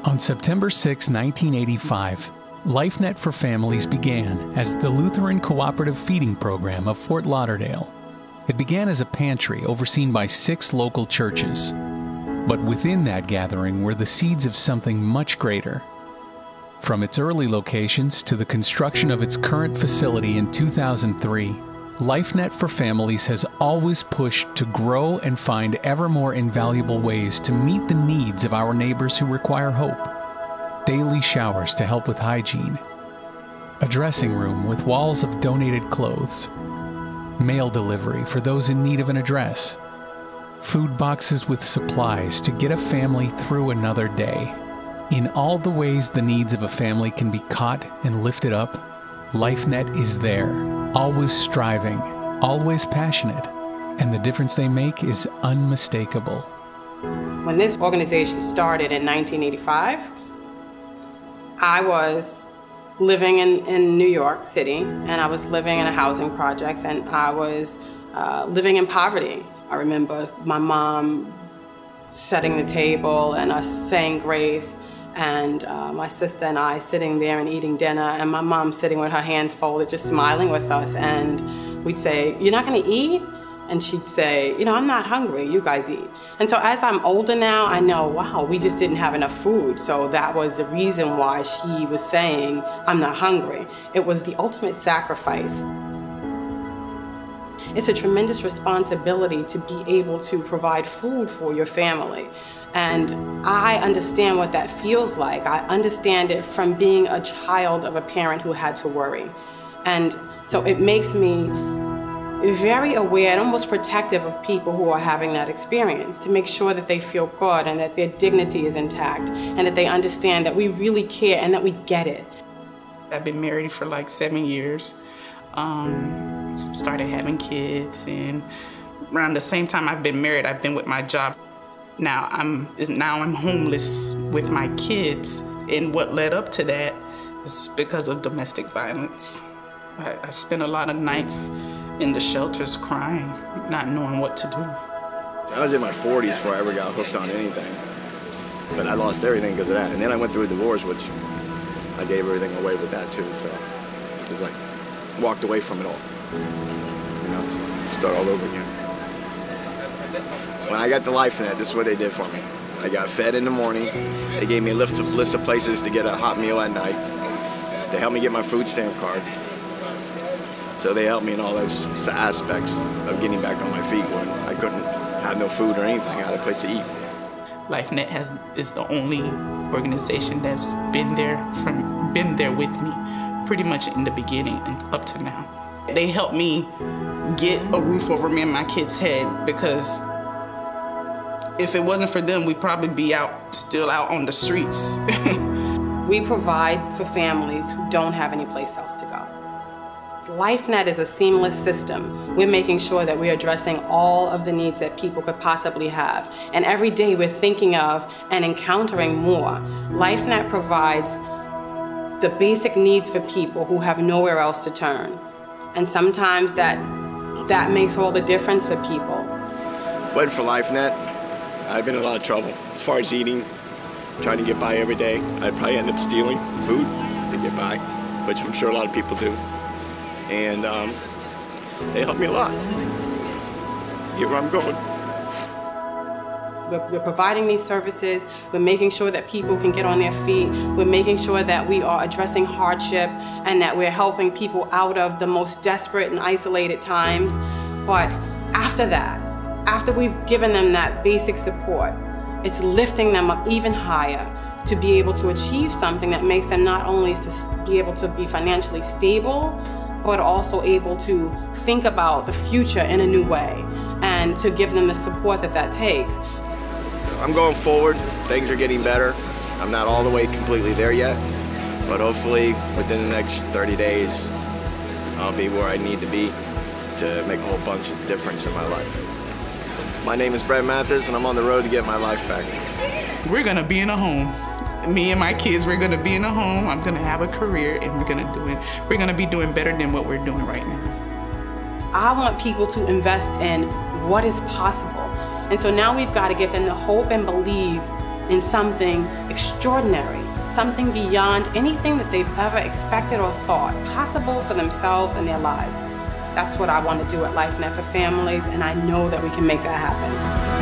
On September 6, 1985, LifeNet4Families began as the Lutheran Cooperative Feeding Program of Fort Lauderdale. It began as a pantry overseen by 6 local churches. But within that gathering were the seeds of something much greater. From its early locations to the construction of its current facility in 2003, LifeNet4Families has always pushed to grow and find ever more invaluable ways to meet the needs of our neighbors who require hope. Daily showers to help with hygiene, a dressing room with walls of donated clothes, mail delivery for those in need of an address, food boxes with supplies to get a family through another day. In all the ways the needs of a family can be caught and lifted up, LifeNet is there, always striving, always passionate, and the difference they make is unmistakable. When this organization started in 1985, I was living in New York City, and I was living in a housing project, and I was living in poverty. I remember my mom setting the table and us saying grace, and my sister and I sitting there and eating dinner, and my mom sitting with her hands folded, just smiling with us, and we'd say, "You're not gonna eat?" And she'd say, "You know, I'm not hungry, you guys eat." And so as I'm older now, I know, wow, we just didn't have enough food. So that was the reason why she was saying, "I'm not hungry." It was the ultimate sacrifice. It's a tremendous responsibility to be able to provide food for your family. And I understand what that feels like. I understand it from being a child of a parent who had to worry. And so it makes me very aware and almost protective of people who are having that experience, to make sure that they feel good and that their dignity is intact and that they understand that we really care and that we get it. I've been married for like 7 years. Started having kids, and around the same time I've been married, I've been with my job. Now I'm homeless with my kids, and what led up to that is because of domestic violence. I spent a lot of nights in the shelters crying, not knowing what to do. I was in my 40s before I ever got hooked on anything, but I lost everything because of that. And then I went through a divorce, which I gave everything away with that too, so it was like, walked away from it all. You know, start all over again. When I got the LifeNet, this is what they did for me. I got fed in the morning. They gave me a list of places to get a hot meal at night. They helped me get my food stamp card. So they helped me in all those aspects of getting back on my feet when I couldn't have no food or anything. I had a place to eat. LifeNet is the only organization that's been there with me pretty much in the beginning and up to now. They helped me get a roof over me and my kids' head, because if it wasn't for them, we'd probably be still out on the streets. We provide for families who don't have any place else to go. LifeNet is a seamless system. We're making sure that we're addressing all of the needs that people could possibly have. And every day we're thinking of and encountering more. LifeNet provides the basic needs for people who have nowhere else to turn. And sometimes that makes all the difference for people. If it wasn't for LifeNet, I'd been in a lot of trouble. As far as eating, trying to get by every day, I'd probably end up stealing food to get by, which I'm sure a lot of people do. And they helped me a lot. Get where I'm going. We're providing these services. We're making sure that people can get on their feet. We're making sure that we are addressing hardship and that we're helping people out of the most desperate and isolated times. But after that, after we've given them that basic support, it's lifting them up even higher to be able to achieve something that makes them not only be able to be financially stable, but also able to think about the future in a new way and to give them the support that takes. I'm going forward. Things are getting better. I'm not all the way completely there yet, but hopefully within the next 30 days, I'll be where I need to be to make a whole bunch of difference in my life. My name is Brett Mathis, and I'm on the road to get my life back. We're gonna be in a home. Me and my kids, we're gonna be in a home. I'm gonna have a career, and we're gonna be doing better than what we're doing right now. I want people to invest in what is possible And so now we've got to get them to hope and believe in something extraordinary, something beyond anything that they've ever expected or thought possible for themselves and their lives. That's what I want to do at LifeNet4Families, and I know that we can make that happen.